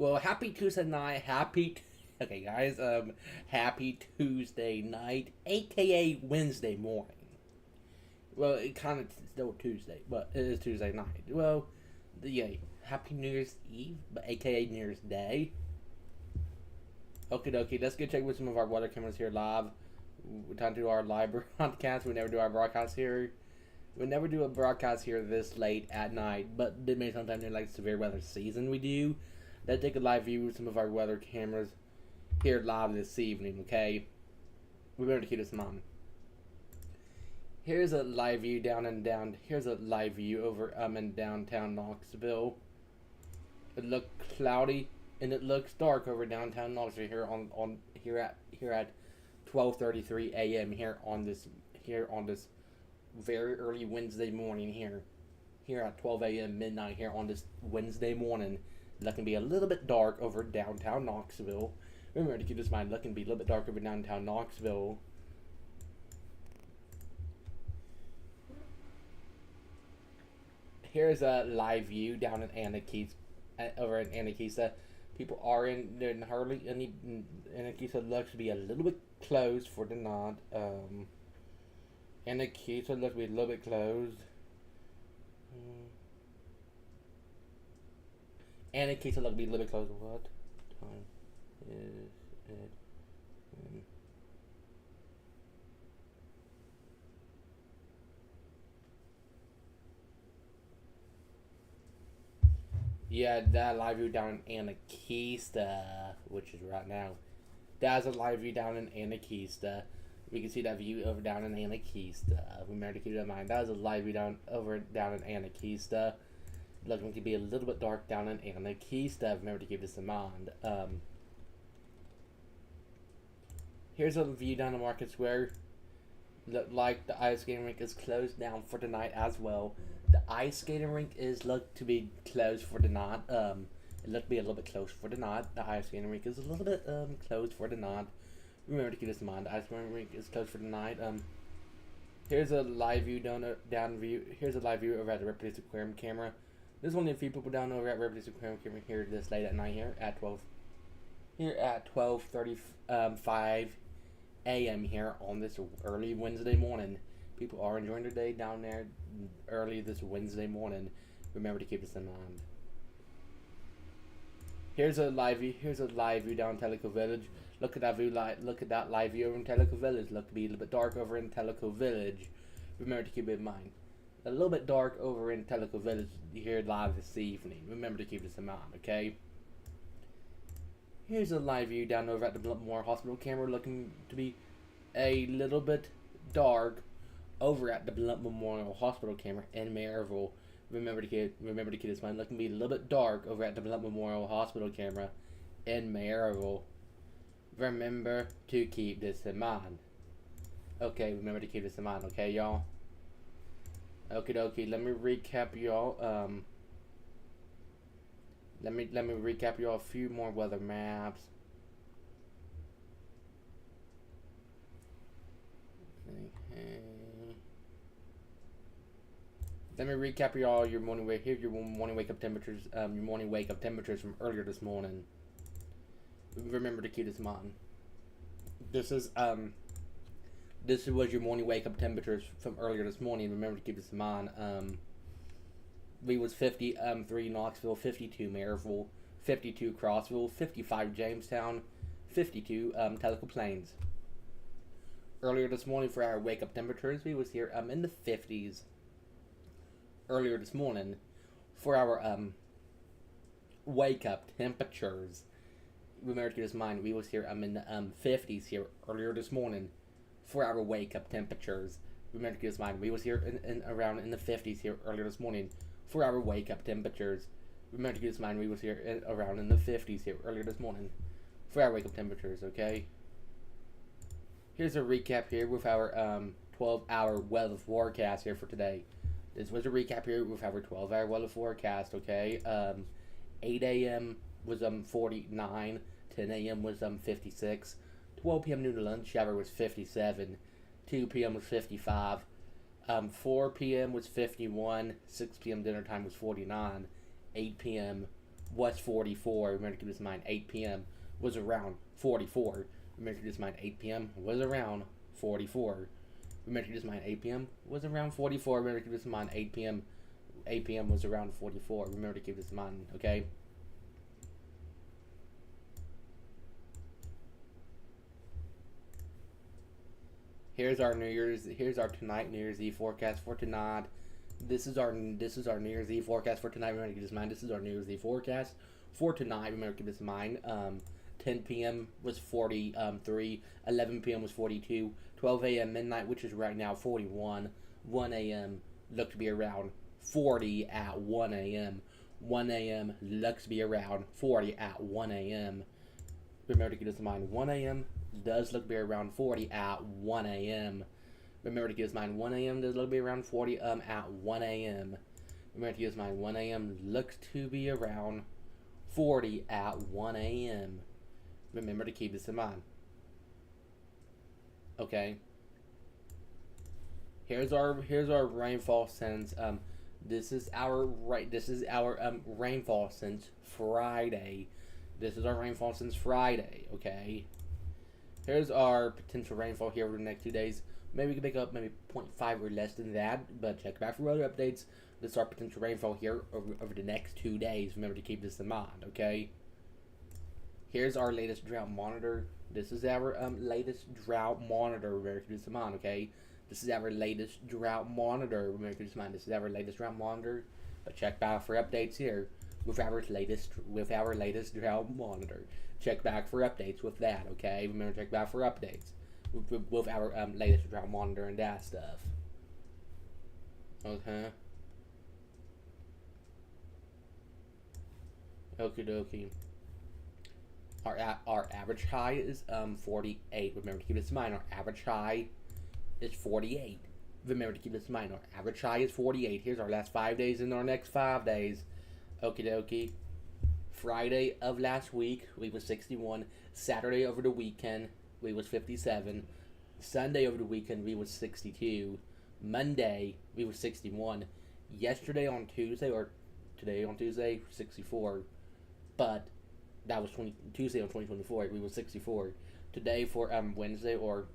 Well, happy Tuesday night. Okay, guys. Happy Tuesday night, aka Wednesday morning. Well, it kind of still Tuesday, but it is Tuesday night. Well, yeah. Happy New Year's Eve, but aka New Year's Day. Okay, dokie. Let's get check with some of our weather cameras here live. We're time to do our live broadcast. We never do our broadcast here. We never do a broadcast here this late at night, but maybe sometime in like severe weather season we do. Let's take a live view with some of our weather cameras here live this evening, okay? We're going to keep this on. Here's a live view here's a live view over in downtown Knoxville. It looks cloudy and it looks dark over downtown Knoxville here at 12:33 a.m. here on this very early Wednesday morning here at 12 a.m. midnight here on this Wednesday morning. That can be a little bit dark over downtown Knoxville. Remember to keep this in mind. That can be a little bit dark over downtown Knoxville. Here's a live view down in over in Anakeesa. People are in hardly any. Anakeesa looks to be a little bit closed for the night. Anakeesa looks to be a little bit closed. Anakeesa looks to be a little bit closed. What time is it? Yeah, that live view down in Anakeesa, which is right now. That's a live view down in Anakeesa. We can see that view over down in Anakeesa. Remember to keep that in mind. That is a live view down in Anakeesa. Looking to be a little bit dark down in Anakeesa. Remember to keep this in mind. Here's a view down in Market Square. Look like the ice skating rink is closed down for tonight as well. The ice skating rink is looked to be closed for the night. It looked to be a little bit closed for the night. The ice skating rink is a little bit closed for the night. Remember to keep this in mind. The ice skating rink is closed for the night. Here's a live view Here's a live view over at the Ripley's Aquarium camera. There's only a few people down over at Ripley's Aquarium camera here this late at night here at 12:35 a.m. here on this early Wednesday morning. People are enjoying their day down there early this Wednesday morning. Remember to keep this in mind. Here's a live view down in Tellico Village. Look at that view. Look at that live view over in Tellico Village. Look to be a little bit dark over in Tellico Village. Remember to keep it in mind. A little bit dark over in Tellico Village here live this evening. Remember to keep this in mind, okay? Here's a live view down over at the Bluntmore Hospital camera, looking to be a little bit dark over at the Blunt Memorial Hospital camera in Maryville. Remember to keep this in mind. Looking to be a little bit dark over at the Blunt Memorial Hospital camera in Maryville. Remember to keep this in mind. Okay, remember to keep this in mind, okay, y'all? Okie dokie, let me recap y'all. Let me recap y'all a few more weather maps. Okay. Let me recap y'all your morning wake. Here's your morning wake up temperatures. Your morning wake up temperatures from earlier this morning. Remember to keep this in mind. This was your morning wake up temperatures from earlier this morning. Remember to keep this in mind. We was 53 Knoxville, 52 Maryville, 52 Crossville, 55 Jamestown, 52 Tellico Plains. Earlier this morning for our wake up temperatures, we was here in the 50s. Earlier this morning for our wake up temperatures. Remember to keep this in mind. We was here in the 50s here earlier this morning for our wake up temperatures. Remember to keep this in mind. We was here around in the 50s here earlier this morning for our wake up temperatures. Remember to keep this in mind. We was here around in the 50s here earlier this morning for our wake up temperatures, okay? Here's a recap here with our 12-hour weather forecast here for today. This was a recap here with our 12-hour weather forecast, okay? 8 a.m. was 49, 10 a.m. was 56, 12 p.m. noon to lunch hour was 57, 2 p.m. was 55, 4 p.m. was 51, 6 p.m. dinner time was 49, 8 p.m. was 44. Remember to keep this in mind. 8 p.m. was around 44. Remember to keep this in mind. 8 p.m. was around 44. Remember to keep this in mind. 8 p.m. was around 44. Remember to keep this in mind. 8 p.m. 8 p.m. was around 44. Remember to keep this in mind, okay? Here's our tonight New Year's Eve forecast for tonight. This is our New Year's Eve forecast for tonight. Remember to keep this in mind. This is our New Year's Eve forecast for tonight. Remember to keep this in mind. 10 p.m. was 43. 11 p.m. was 42. 12 a.m. midnight, which is right now 41. 1 a.m. looked to be around 40 at 1 a.m. 1 a.m. looks to be around 40 at 1 a.m. Remember to keep this in mind. 1 a.m. does look to be around 40 at 1 a.m. Remember to keep this in mind. 1 a.m. does look to be around 40 at 1 a.m. Remember to keep this in mind. 1 a.m. looks to be around 40 at 1 a.m. Remember to keep this in mind. Okay. Here's our rainfall since this is our rainfall since Friday. This is our rainfall since Friday, okay? Here's our potential rainfall here over the next 2 days. Maybe we can make up maybe 0.5 or less than that, but check back for other updates. This is our potential rainfall here over the next 2 days. Remember to keep this in mind, okay? Here's our latest drought monitor. This is our latest drought monitor. Remember to keep this in mind, okay? This is our latest drought monitor. Remember to keep this in mind. This is our latest drought monitor. But check back for updates here with our latest drought monitor. Check back for updates with that, okay? Remember to check back for updates with our latest drought monitor and that stuff. Okay. Okie dokie. Our average high is 48. Remember to keep this in mind. Our average high is 48. Remember to keep this in mind. Our average high is 48. Here's our last 5 days and our next 5 days. Okie dokie. Friday of last week, we was 61. Saturday over the weekend, we was 57. Sunday over the weekend, we was 62. Monday, we was 61. Yesterday on Tuesday, or today on Tuesday, 64. But that was Tuesday on 2024, we was 64. Today for Wednesday, or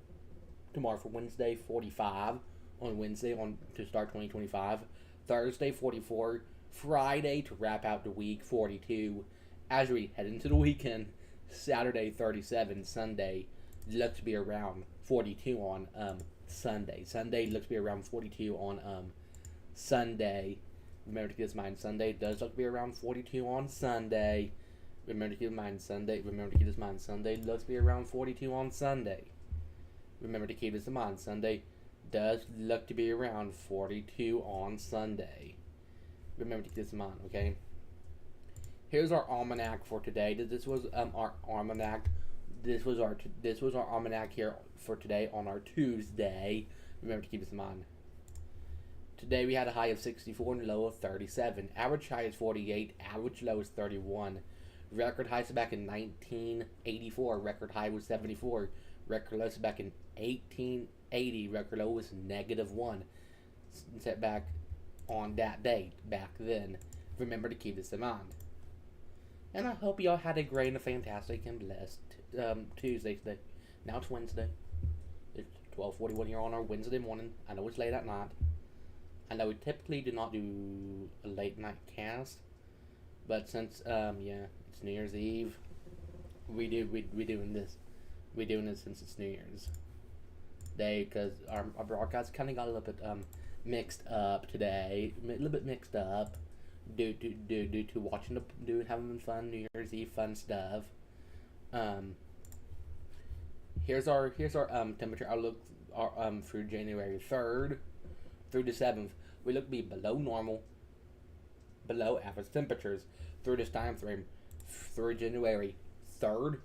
tomorrow for Wednesday, 45. On Wednesday to start 2025. Thursday, 44. Friday to wrap out the week, 42. As we head into the weekend, Saturday 37, Sunday looks to be around 42 on Sunday. Sunday looks to be around 42 on Sunday. Remember to keep this in mind. Sunday does look to be around 42 on Sunday. Remember to keep in mind Sunday. Remember to keep this in mind. Sunday looks to be around 42 on Sunday. Remember to keep this in mind. Sunday does look to be around 42 on Sunday. Remember to keep this in mind, okay? Here's our almanac for today. This was our almanac. This was our almanac here for today on our Tuesday. Remember to keep this in mind. Today we had a high of 64 and a low of 37. Average high is 48. Average low is 31. Record highs back in 1984. Record high was 74. Record low back in 1880. Record low was -1. Set back on that date back then. Remember to keep this in mind. And I hope y'all had a great and a fantastic and blessed Tuesday today. Now it's Wednesday. It's 12:41 here on our Wednesday morning. I know it's late at night. I know we typically do not do a late night cast, but since it's New Year's Eve, we doing this since it's New Year's Day, because our broadcast kind of got a little bit mixed up today, a little bit mixed up due to having fun New Year's Eve fun stuff. Here's our temperature outlook through January 3rd through the 7th. We look to be below normal, below average temperatures through this time frame. Through January 3rd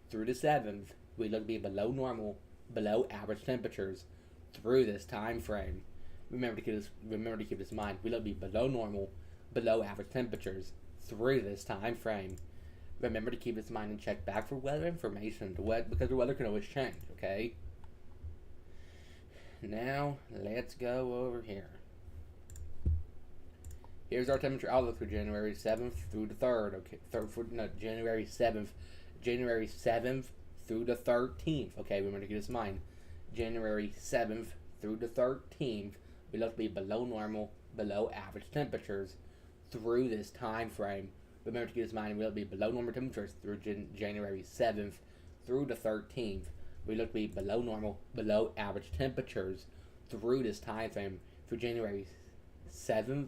through the 7th, we look to be below normal, below average temperatures through this time frame. Remember to keep this in mind. We look to be below normal, below average temperatures through this time frame. Remember to keep this in mind and check back for weather information, because the weather can always change, okay? Now, let's go over here. Here's our temperature outlook for January 7th through the 3rd. Okay, January 7th. January 7th through the 13th. Okay, remember to keep this in mind. January 7th through the 13th, we look to be below normal, below average temperatures through this time frame. Remember to keep this in mind, we'll be below normal temperatures through January 7th through the 13th. We look to be below normal, below average temperatures through this time frame. Through January 7th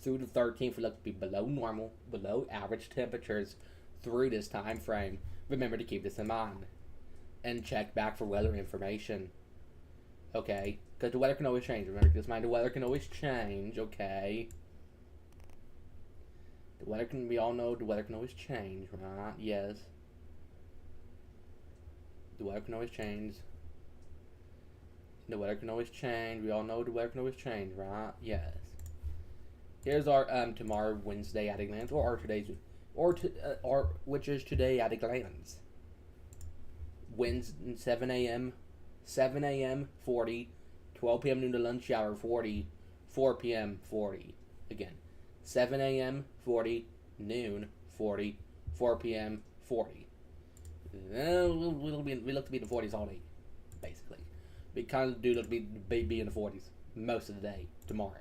through the 13th, we look to be below normal, below average temperatures through this time frame. Remember to keep this in mind. And check back for weather information. Okay? Because the weather can always change. Remember to keep this in mind. The weather can always change, okay? The weather can, we all know the weather can always change, right? Yes. The weather can always change. The weather can always change. We all know the weather can always change, right? Yes. Here's our tomorrow, Wednesday at a glance, or our today's, or which is today at a glance. Wednesday, 7 a.m. 40, 12 p.m. noon to lunch hour 40, 4 p.m. 40. Again, 7 a.m. 40, noon 40, 4 p.m. 40. We look to be in the 40s all day, basically. We kind of do look to be in the 40s most of the day tomorrow.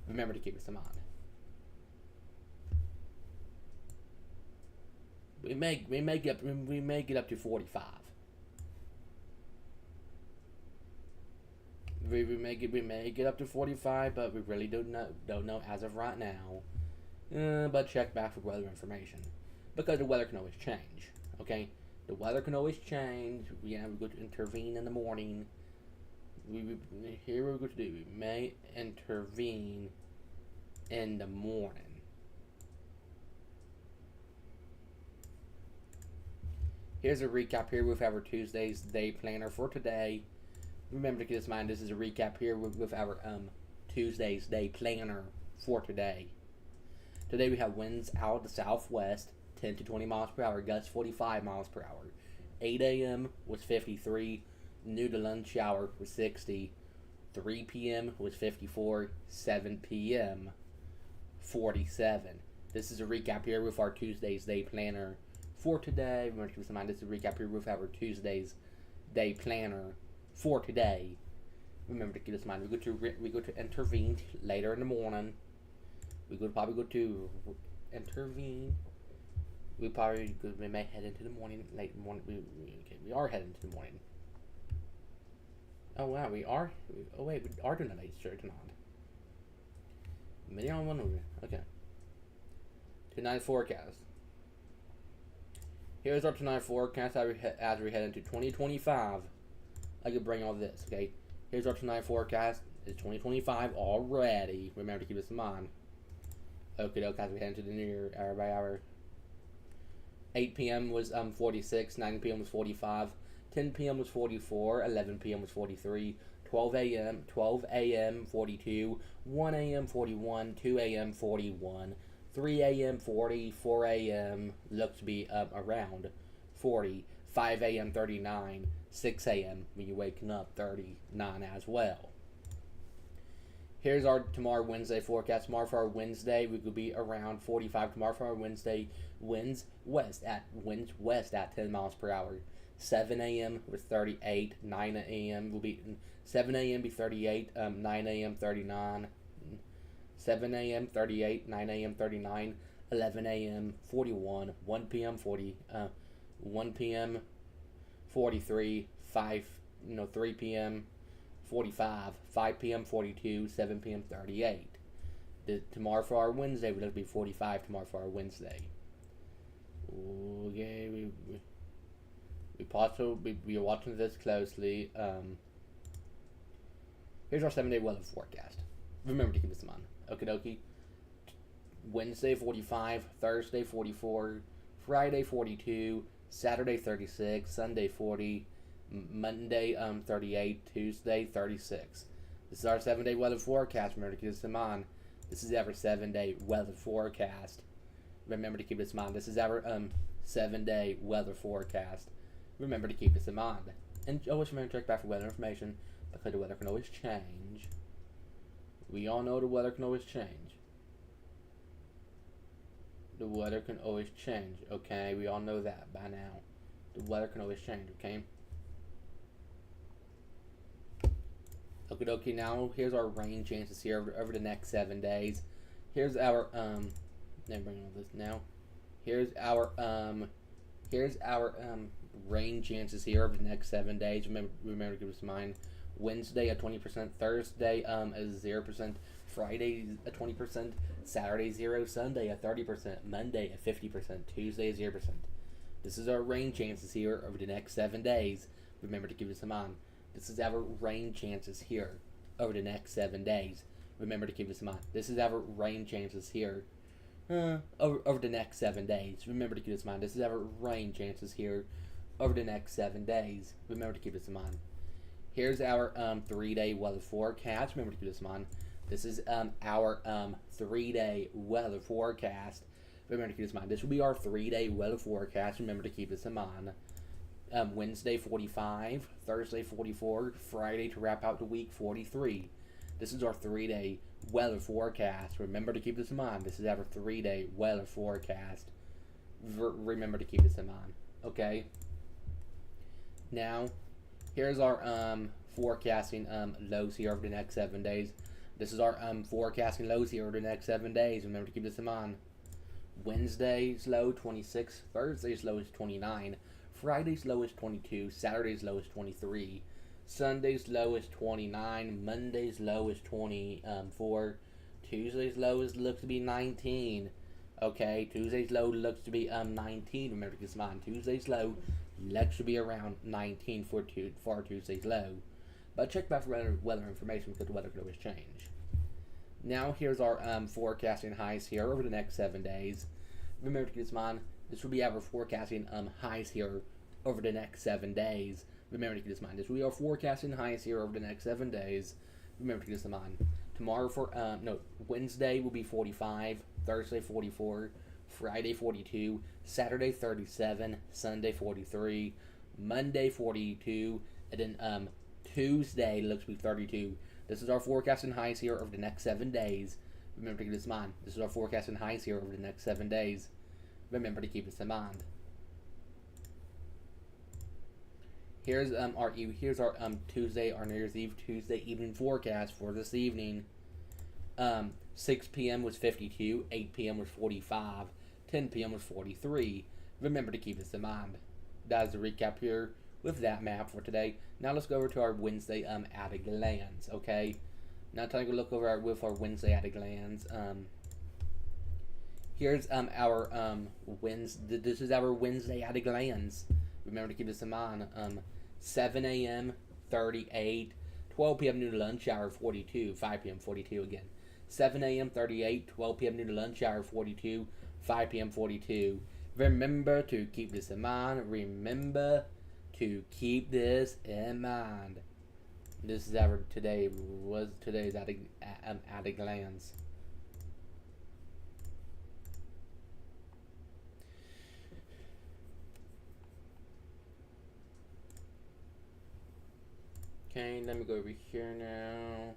Remember to keep this in mind. We may get up to 45. We may get up to 45, but we really don't know as of right now. But check back for weather information, because the weather can always change. Okay, the weather can always change. We go to intervene in the morning. Here we're going to do. We may intervene in the morning. Here's a recap here with our Tuesday's day planner for today. Remember to keep this in mind. This is a recap here with our Tuesday's day planner for today. Today we have winds out of the southwest, 10 to 20 miles per hour, gusts 45 miles per hour. 8 a.m. was 53. Noon to lunch hour was 60. 3 p.m. was 54. 7 p.m. 47. This is a recap here with our Tuesday's day planner for today. Remember to keep this in mind. This is a recap here with our Tuesday's day planner for today. Remember to keep this in mind. We go to intervene later in the morning. Probably go to intervene. We may head into the morning, late morning. We are heading to the morning. Oh wow, we are. Oh wait, we are doing a late show tonight. Many on one over. Okay. Tonight forecast. Here's our tonight forecast as we head into 2025. I could bring all this. Okay. Here's our tonight forecast. It's 2025 already. Remember to keep this in mind. Okay, as we head into the new year, hour by hour. 8 p.m. was 46. 9 p.m. was 45. 10 p.m. was 44, 11 p.m. was 43, 12 a.m. 42, 1 a.m. 41, 2 a.m. 41, 3 a.m. 40, 4 a.m. looks to be around 40, 5 a.m. 39, 6 a.m. when you're waking up 39 as well. Here's our tomorrow Wednesday forecast. Tomorrow for our Wednesday, we could be around 45. Tomorrow for our Wednesday, winds west at 10 miles per hour. 7 a.m. was 38. 9 a.m. will be 7 a.m. be 38. 9 a.m. 39. 7 a.m. 38. 9 a.m. 39. 11 a.m. 41. 1 p.m. 40. 1 p.m. 43. 3 p.m. 45. 5 p.m. 42. 7 p.m. 38. Tomorrow for our Wednesday, we're going to be 45. Tomorrow for our Wednesday. Okay, we are watching this closely. Here's our 7-day weather forecast. Remember to keep this in mind. Okie dokie. Wednesday 45, Thursday 44, Friday 42, Saturday 36, Sunday 40, Monday 38, Tuesday 36. This is our 7-day weather forecast. Remember to keep this in mind. This is our 7-day weather forecast. Remember to keep this in mind. This is our 7-day weather forecast. Remember to keep this in mind. And always remember to check back for weather information, because the weather can always change. We all know the weather can always change. The weather can always change, okay? We all know that by now. The weather can always change, okay? Okie dokie, now here's our rain chances here over the next 7 days. Here's our, let me bring all this now. Here's our rain chances here over the next 7 days. Remember to give us mine. Wednesday at 20%, Thursday is 0%, Friday at 20%, Saturday 0, Sunday at 30%, Monday at 50%, Tuesday at 0%. This is our rain chances here over the next 7 days. Remember to keep this in mind. This is our rain chances here over the next 7 days. Remember to keep this in mind. This is our rain chances here over the next 7 days. Remember to keep this in mind. This is our rain chances here over the next 7 days. Remember to keep this in mind. Here's our 3-day weather forecast. Remember to keep this in mind. This is our 3-day weather forecast. Remember to keep this in mind. This will be our 3-day weather forecast. Remember to keep this in mind. Wednesday 45, Thursday 44, Friday to wrap out the week 43. This is our 3-day weather forecast. Remember to keep this in mind. This is our 3-day weather forecast. Remember to keep this in mind. Okay. Now, here's our forecasting lows here over the next 7 days. This is our forecasting lows here over the next 7 days. Remember to keep this in mind. Wednesday's low 26, Thursday's low is 29, Friday's low is 22, Saturday's low is 23, Sunday's low is 29, Monday's low is 24, Tuesday's low looks to be 19. Okay, Tuesday's low looks to be 19. Remember to keep this in mind. Tuesday's low looks to be around 19 for Tuesday's low. But check back for weather information because the weather could always change. Now here's our forecasting highs here over the next 7 days. Remember to keep this in mind. This will be our forecasting highs here over the next 7 days. Remember to keep this in mind. This will be our forecasting highs here over the next 7 days. Remember to keep this in mind. Tomorrow Wednesday will be 45, Thursday 44, Friday 42, Saturday 37, Sunday 43, Monday 42, and then Tuesday looks to be 32. This is our forecasting highs here over the next 7 days. Remember to keep this in mind. This is our forecasting highs here over the next 7 days. Remember to keep this in mind. Here's our Tuesday, our New Year's Eve Tuesday evening forecast for this evening. 6 p.m. was 52, 8 p.m. was 45, 10 p.m. was 43. Remember to keep this in mind. That is the recap here with that map for today. Now let's go over to our Wednesday at a glance, okay? Now take a look over our Wednesday at a glance. Here's our Wednesday. This is our Wednesday at a glance. Remember to keep this in mind. 7 a.m. 38, 12 p.m. noon lunch hour 42, 5 p.m. 42 again. 7 a.m. 38, 12 p.m. noon lunch hour 42, 5 p.m. 42. Remember to keep this in mind. Remember to keep this in mind. This is today's at a glance. Okay, let me go over here now.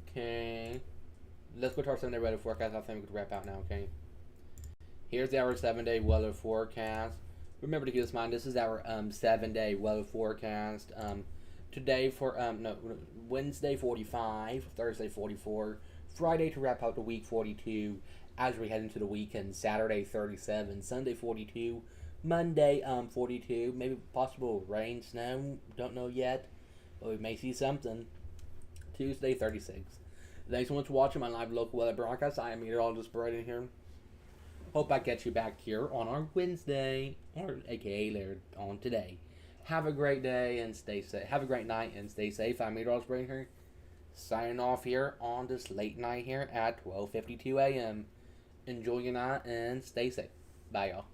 Okay, let's go to our 7-day weather forecast. I think we could wrap out now, okay? Here's our 7-day weather forecast. Remember to keep this in mind. This is our 7-day weather forecast. Today for Wednesday 45, Thursday 44, Friday to wrap out the week 42. As we head into the weekend, Saturday 37, Sunday 42, Monday 42. Maybe possible rain, snow. Don't know yet, but we may see something. Tuesday 36. Thanks so much for watching my live local weather broadcast. I am meteorologist Brian here. Hope I catch you back here on our Wednesday, or aka later on today. Have a great day and stay safe. Have a great night and stay safe. I'm meteorologist Brian here. Signing off here on this late night here at 12:52 a.m. Enjoy your night and stay safe. Bye, y'all.